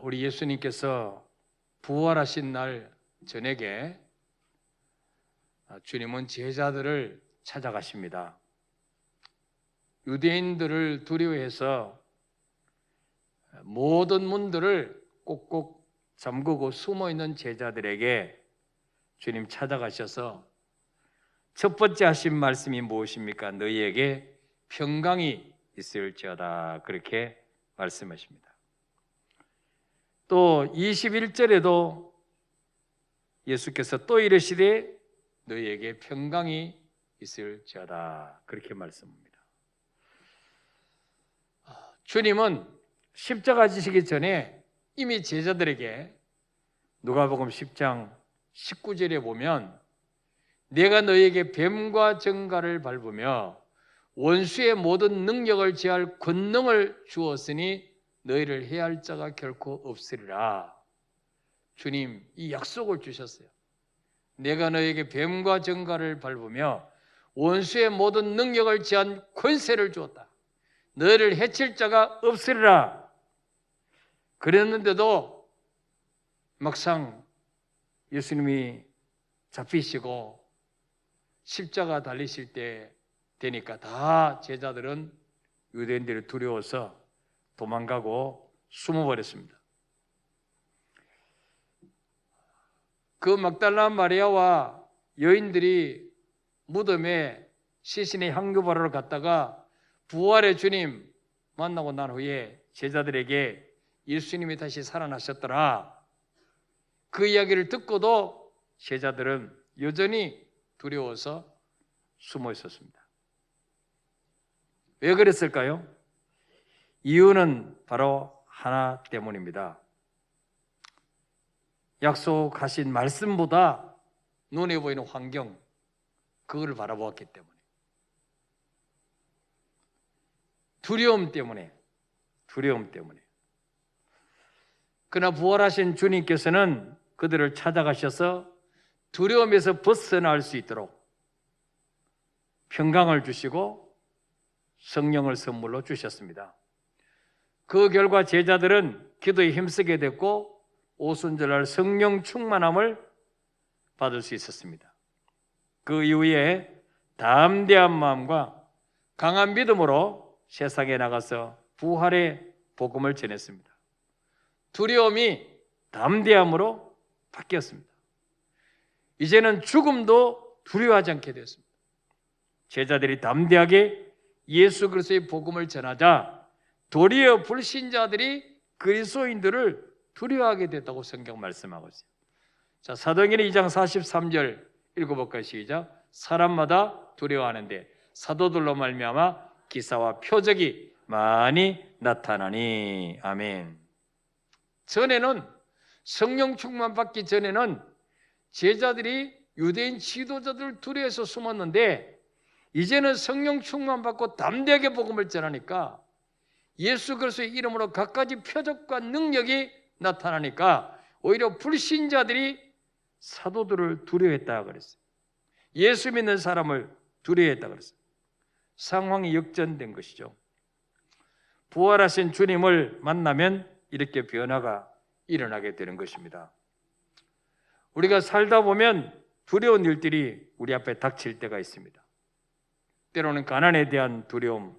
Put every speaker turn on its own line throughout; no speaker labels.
우리 예수님께서 부활하신 날 저녁에 주님은 제자들을 찾아가십니다. 유대인들을 두려워해서 모든 문들을 꼭꼭 잠그고 숨어있는 제자들에게 주님 찾아가셔서 첫 번째 하신 말씀이 무엇입니까? 너희에게 평강이 있을지어다, 그렇게 말씀하십니다. 또 21절에도 예수께서 또 이르시되 너희에게 평강이 있을지어다, 그렇게 말씀합니다. 주님은 십자가 지시기 전에 이미 제자들에게 누가복음 10장 19절에 보면 내가 너희에게 뱀과 정갈을 밟으며 원수의 모든 능력을 제할 권능을 주었으니 너희를 해할 자가 결코 없으리라. 주님 이 약속을 주셨어요. 내가 너희에게 뱀과 정갈을 밟으며 원수의 모든 능력을 제한 권세를 주었다. 너희를 해칠 자가 없으리라. 그랬는데도 막상 예수님이 잡히시고 십자가 달리실 때 되니까 다 제자들은 유대인들이 두려워서 도망가고 숨어버렸습니다. 그 막달라 마리아와 여인들이 무덤에 시신의 향유 바르러 갔다가 부활의 주님 만나고 난 후에 제자들에게 예수님이 다시 살아나셨더라, 그 이야기를 듣고도 제자들은 여전히 두려워서 숨어 있었습니다. 왜 그랬을까요? 이유는 바로 하나 때문입니다. 약속하신 말씀보다 눈에 보이는 환경, 그거를 바라보았기 때문에, 두려움 때문에. 그러나 부활하신 주님께서는 그들을 찾아가셔서 두려움에서 벗어날 수 있도록 평강을 주시고 성령을 선물로 주셨습니다. 그 결과 제자들은 기도에 힘쓰게 됐고 오순절날 성령 충만함을 받을 수 있었습니다. 그 이후에 담대한 마음과 강한 믿음으로 세상에 나가서 부활의 복음을 전했습니다. 두려움이 담대함으로 바뀌었습니다. 이제는 죽음도 두려워하지 않게 되었습니다. 제자들이 담대하게 예수 그리스도의 복음을 전하자 도리어 불신자들이 그리스도인들을 두려워하게 됐다고 성경 말씀하고 있어요. 자, 사도행전 2장 43절 읽어볼까요? 시작. 사람마다 두려워하는데 사도들로 말미암아 기사와 표적이 많이 나타나니. 아멘. 전에는, 성령 충만 받기 전에는 제자들이 유대인 지도자들 두려워해서 숨었는데 이제는 성령 충만 받고 담대하게 복음을 전하니까 예수 그리스도의 이름으로 갖가지 표적과 능력이 나타나니까 오히려 불신자들이 사도들을 두려워했다 그랬어요. 예수 믿는 사람을 두려워했다 그랬어요. 상황이 역전된 것이죠. 부활하신 주님을 만나면 이렇게 변화가 일어나게 되는 것입니다. 우리가 살다 보면 두려운 일들이 우리 앞에 닥칠 때가 있습니다. 때로는 가난에 대한 두려움,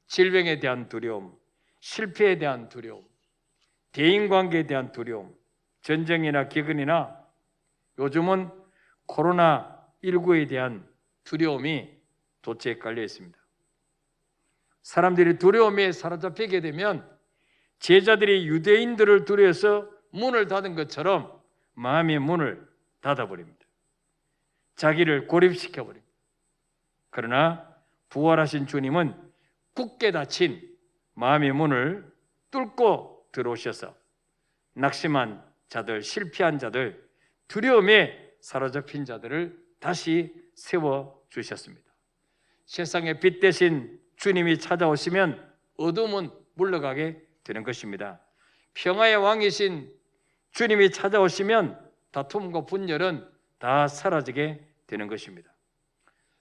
질병에 대한 두려움, 실패에 대한 두려움, 대인관계에 대한 두려움, 전쟁이나 기근이나 요즘은 코로나19에 대한 두려움이 도처에 깔려 있습니다. 사람들이 두려움에 사로잡히게 되면 제자들이 유대인들을 두려워해서 문을 닫은 것처럼 마음의 문을 닫아버립니다. 자기를 고립시켜버립니다. 그러나 부활하신 주님은 굳게 닫힌 마음의 문을 뚫고 들어오셔서 낙심한 자들, 실패한 자들, 두려움에 사로잡힌 자들을 다시 세워주셨습니다. 세상의 빛 대신 주님이 찾아오시면 어둠은 물러가게 되는 것입니다. 평화의 왕이신 주님이 찾아오시면 다툼과 분열은 다 사라지게 되는 것입니다.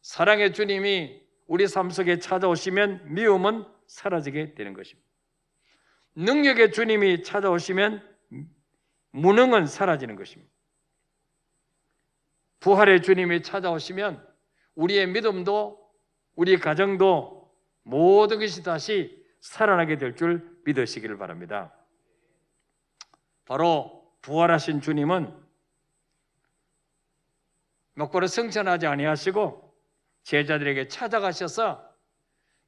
사랑의 주님이 우리 삶 속에 찾아오시면 미움은 사라지게 되는 것입니다. 능력의 주님이 찾아오시면 무능은 사라지는 것입니다. 부활의 주님이 찾아오시면 우리의 믿음도 우리 가정도 모든 것이 다시 살아나게 될 줄 믿으시기를 바랍니다. 바로 부활하신 주님은 막바로 승천하지 아니하시고 제자들에게 찾아가셔서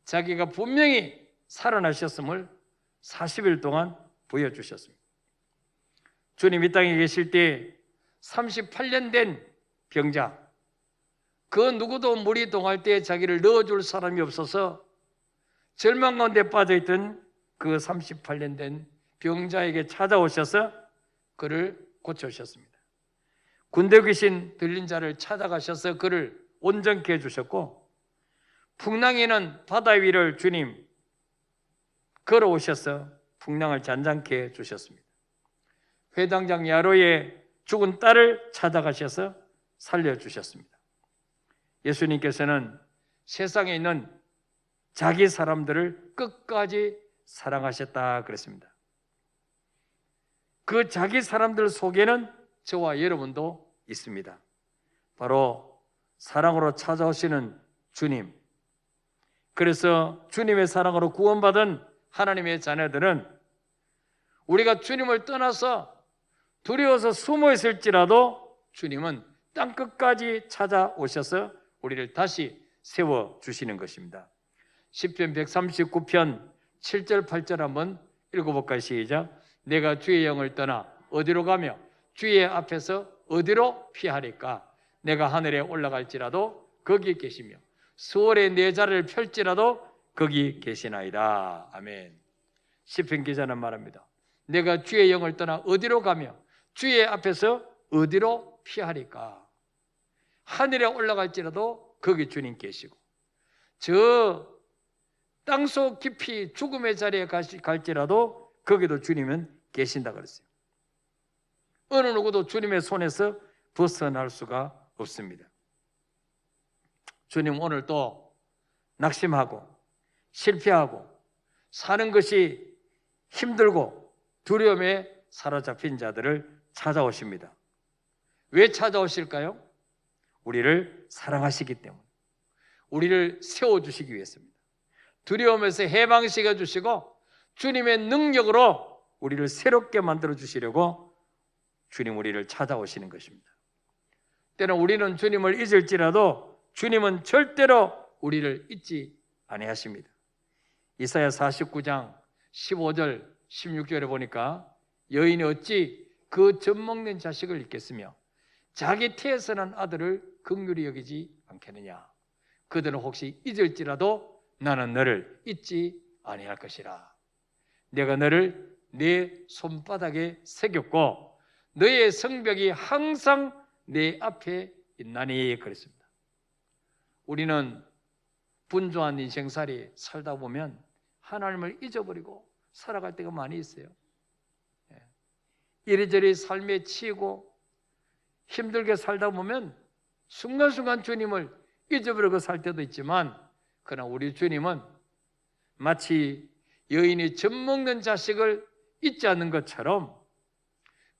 자기가 분명히 살아나셨음을 40일 동안 보여주셨습니다. 주님 이 땅에 계실 때 38년 된 병자, 그 누구도 물이 동할 때 자기를 넣어줄 사람이 없어서 절망 가운데 빠져있던 그 38년 된 병자에게 찾아오셔서 그를 고쳐주셨습니다. 군대 귀신 들린 자를 찾아가셔서 그를 온전케 해주셨고, 풍랑에는 바다 위를 주님 걸어오셔서 풍랑을 잔잔케 해주셨습니다. 회당장 야로의 죽은 딸을 찾아가셔서 살려주셨습니다. 예수님께서는 세상에 있는 자기 사람들을 끝까지 사랑하셨다 그랬습니다. 그 자기 사람들 속에는 저와 여러분도 있습니다. 바로 사랑으로 찾아오시는 주님. 그래서 주님의 사랑으로 구원받은 하나님의 자녀들은 우리가 주님을 떠나서 두려워서 숨어 있을지라도 주님은 땅끝까지 찾아오셔서 우리를 다시 세워주시는 것입니다. 시편 139편 7절 8절 한번 읽어볼까요? 시작. 내가 주의 영을 떠나 어디로 가며 주의 앞에서 어디로 피하리까? 내가 하늘에 올라갈지라도 거기 계시며 수월에 내 자리를 펼지라도 거기 계시나이다. 아멘. 시편 기자는 말합니다. 내가 주의 영을 떠나 어디로 가며 주의 앞에서 어디로 피하리까? 하늘에 올라갈지라도 거기 주님 계시고 저 땅속 깊이 죽음의 자리에 갈지라도 거기도 주님은 계신다 그랬어요. 어느 누구도 주님의 손에서 벗어날 수가 없습니다. 주님 오늘 또 낙심하고 실패하고 사는 것이 힘들고 두려움에 사로잡힌 자들을 찾아오십니다. 왜 찾아오실까요? 우리를 사랑하시기 때문에, 우리를 세워주시기 위해서입니다. 두려움에서 해방시켜 주시고 주님의 능력으로 우리를 새롭게 만들어 주시려고 주님 우리를 찾아오시는 것입니다. 때는 우리는 주님을 잊을지라도 주님은 절대로 우리를 잊지 아니하십니다. 이사야 49장 15절 16절에 보니까 여인이 어찌 그 젖먹는 자식을 잊겠으며 자기 태에서 난 아들을 긍휼히 여기지 않겠느냐. 그들은 혹시 잊을지라도 나는 너를 잊지 아니할 것이라. 내가 너를 내 손바닥에 새겼고 너의 성벽이 항상 내 앞에 있나니 그랬습니다. 우리는 분주한 인생살이 살다 보면 하나님을 잊어버리고 살아갈 때가 많이 있어요. 이리저리 삶에 치이고 힘들게 살다 보면 순간순간 주님을 잊어버리고 살 때도 있지만, 그러나 우리 주님은 마치 여인이 젖먹는 자식을 잊지 않는 것처럼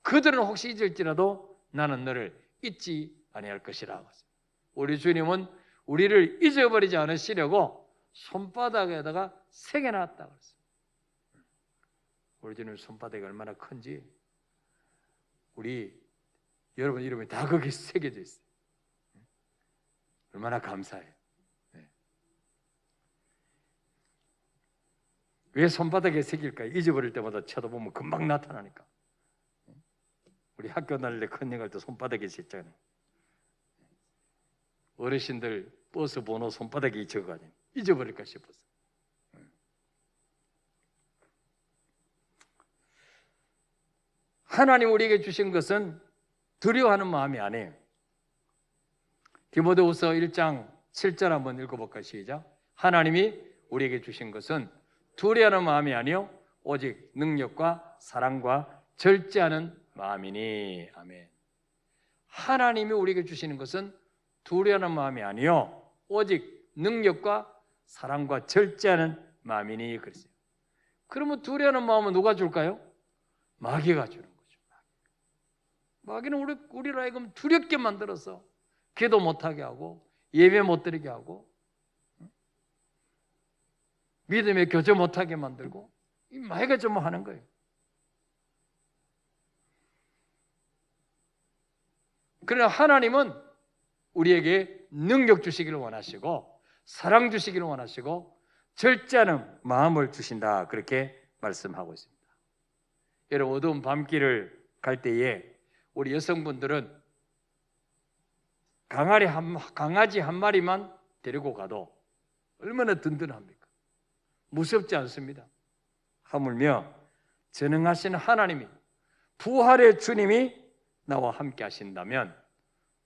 그들은 혹시 잊을지라도 나는 너를 잊지 아니할 것이라. 우리 주님은 우리를 잊어버리지 않으시려고 손바닥에다가 새겨놨다 그랬어요. 우리 주님 손바닥이 얼마나 큰지 우리 여러분 이름이 다 거기 새겨져 있어요. 얼마나 감사해요. 왜 손바닥에 새길까요? 잊어버릴 때마다 쳐다보면 금방 나타나니까. 우리 학교 다닐 때 큰애가 또 손바닥에 새잖아요. 어르신들 버스 번호 손바닥에 적어가지고 잊어버릴까 싶어서. 하나님 우리에게 주신 것은 두려워하는 마음이 아니에요. 디모데후서 1장 7절 한번 읽어볼까요? 시작. 하나님이 우리에게 주신 것은 두려워하는 마음이 아니요 오직 능력과 사랑과 절제하는 마음이니. 아멘. 하나님이 우리에게 주시는 것은 두려워하는 마음이 아니요 오직 능력과 사랑과 절제하는 마음이니 그랬어요. 그러면 두려워하는 마음은 누가 줄까요? 마귀가 주는 거죠. 마귀는 우리를 하여금 두렵게 만들어서 기도 못하게 하고 예배 못 드리게 하고 믿음의 교제 못하게 만들고 이 마귀가 좀 하는 거예요. 그러나 하나님은 우리에게 능력 주시기를 원하시고 사랑 주시기를 원하시고 절제하는 마음을 주신다, 그렇게 말씀하고 있습니다. 여러분, 어두운 밤길을 갈 때에 우리 여성분들은 강아지 한 마리만 데리고 가도 얼마나 든든합니까? 무섭지 않습니다. 하물며 전능하신 하나님이, 부활의 주님이 나와 함께 하신다면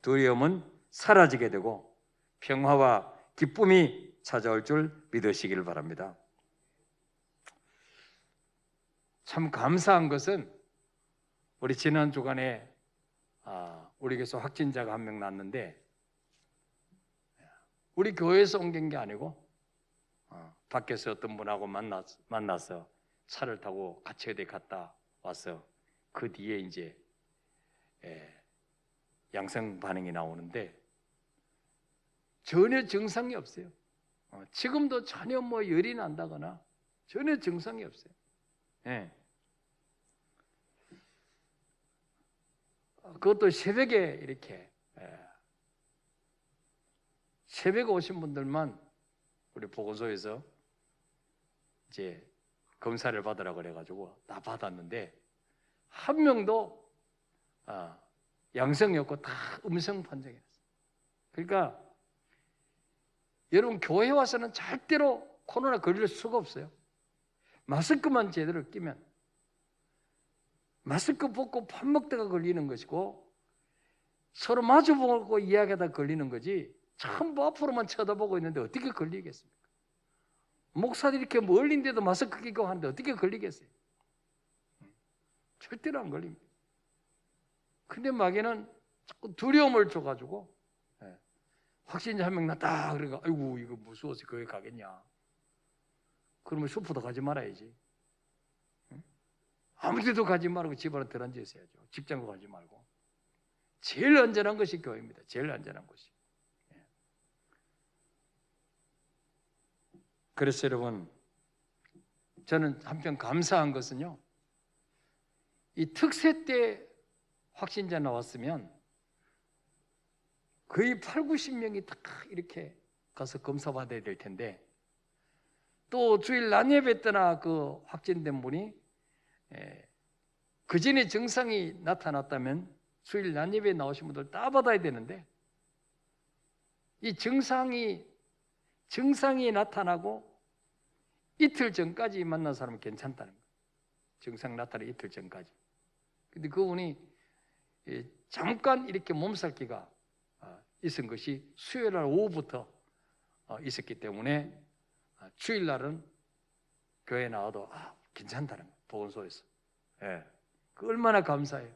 두려움은 사라지게 되고 평화와 기쁨이 찾아올 줄 믿으시기를 바랍니다. 참 감사한 것은 우리 지난 주간에 우리 교회에서 확진자가 한 명 났는데 우리 교회에서 옮긴 게 아니고 밖에서 어떤 분하고 만나서 차를 타고 같이 어디 갔다 와서 그 뒤에 이제 양성 반응이 나오는데 전혀 증상이 없어요. 지금도 전혀 열이 난다거나 전혀 증상이 없어요. 그것도 새벽에 이렇게 새벽에 오신 분들만 우리 보건소에서 이제 검사를 받으라고 그래가지고 다 받았는데 한 명도 양성이었고 다 음성 판정이었어요. 그러니까 여러분, 교회 와서는 절대로 코로나 걸릴 수가 없어요. 마스크만 제대로 끼면, 마스크 벗고 밥 먹다가 걸리는 것이고 서로 마주보고 이야기하다 걸리는 거지 전부 앞으로만 쳐다보고 있는데 어떻게 걸리겠습니까? 목사들이 이렇게 멀린데도 마스크 끼고 하는데 어떻게 걸리겠어요? 절대로 안 걸립니다. 근데 마귀는 자꾸 두려움을 줘가지고 확진자 한 명 났다 그러니까 아이고 이거 무서워서 교회 가겠냐? 그러면 슈퍼도 가지 말아야지. 아무 데도 가지 말고 집 안에 들어앉아 있어야죠. 직장도 가지 말고. 제일 안전한 것이 교회입니다. 제일 안전한 것이. 그래서 여러분, 저는 한편 감사한 것은요, 이 특세 때 확진자 나왔으면 거의 8, 90명이 다 이렇게 가서 검사 받아야 될 텐데 또 주일 낮 예배 때나 그 확진된 분이 그 전에 증상이 나타났다면 주일 낮 예배에 나오신 분들 다 받아야 되는데 이 증상이 나타나고 이틀 전까지 만난 사람은 괜찮다는 거예요. 증상 나타나기 이틀 전까지. 근데 그분이 잠깐 이렇게 몸살기가 있은 것이 수요일날 오후부터 있었기 때문에 주일날은 교회에 나와도 괜찮다는 거예요. 보건소에서. 그 얼마나 감사해요.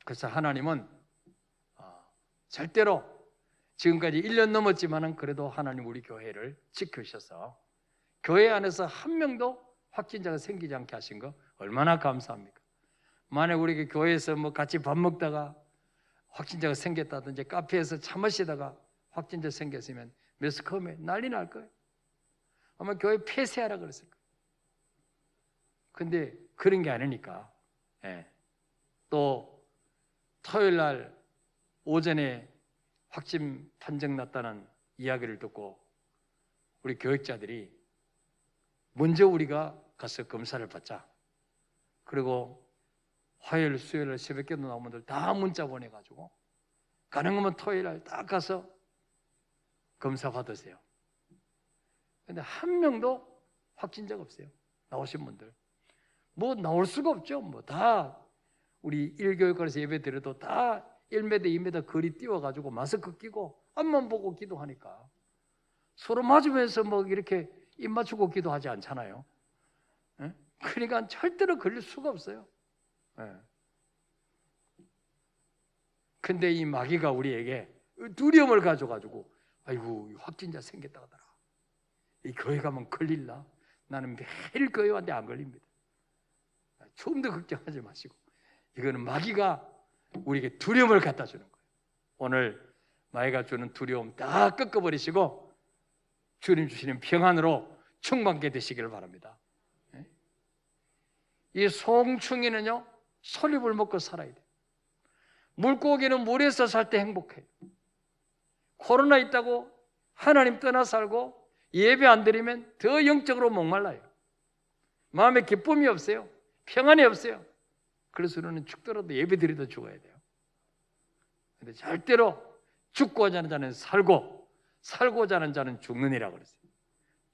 그래서 하나님은 절대로 지금까지 1년 넘었지만은 그래도 하나님 우리 교회를 지켜주셔서 교회 안에서 한 명도 확진자가 생기지 않게 하신 거 얼마나 감사합니까? 만약 우리 교회에서 같이 밥 먹다가 확진자가 생겼다든지 카페에서 차 마시다가 확진자 생겼으면 매스컴에 난리 날 거예요. 아마 교회 폐쇄하라 그랬을 거예요. 근데 그런 게 아니니까 또 토요일 날 오전에 확진 판정 났다는 이야기를 듣고 우리 교육자들이 먼저 우리가 가서 검사를 받자. 그리고 화요일, 수요일 새벽기도 나온 분들 다 문자 보내가지고 가는 거면 토요일 날 딱 가서 검사 받으세요. 근데 한 명도 확진자가 없어요. 나오신 분들. 나올 수가 없죠. 다 우리 일교육관에서 예배 드려도 다 1m, 2m 거리 띄워가지고 마스크 끼고 앞만 보고 기도하니까 서로 맞으면서 이렇게 입 맞추고 기도하지 않잖아요. 그러니까 절대로 걸릴 수가 없어요. 근데 이 마귀가 우리에게 두려움을 가져가지고 아이고 확진자 생겼다 하더라. 이 교회 가면 걸릴라? 나는 매일 교회 왔는데 안 걸립니다. 좀 더 걱정하지 마시고, 이거는 마귀가 우리에게 두려움을 갖다 주는 거예요. 오늘 마귀가 주는 두려움 다 꺾어버리시고 주님 주시는 평안으로 충만케 되시기를 바랍니다. 이 송충이는요 솔잎을 먹고 살아야 돼요. 물고기는 물에서 살 때 행복해요. 코로나 있다고 하나님 떠나 살고 예배 안 드리면 더 영적으로 목말라요. 마음에 기쁨이 없어요. 평안이 없어요. 그래서 우리는 죽더라도 예배 드리다 죽어야 돼요. 근데 절대로 죽고자 하는 자는 살고 살고자 하는 자는 죽느니라고 그랬어요.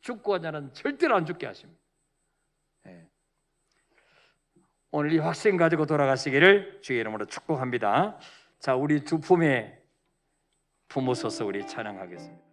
죽고자 하는 자는 절대로 안 죽게 하십니다. 오늘 이 확신 가지고 돌아가시기를 주의 이름으로 축복합니다. 자, 우리 주 품에 품으소서 우리 찬양하겠습니다.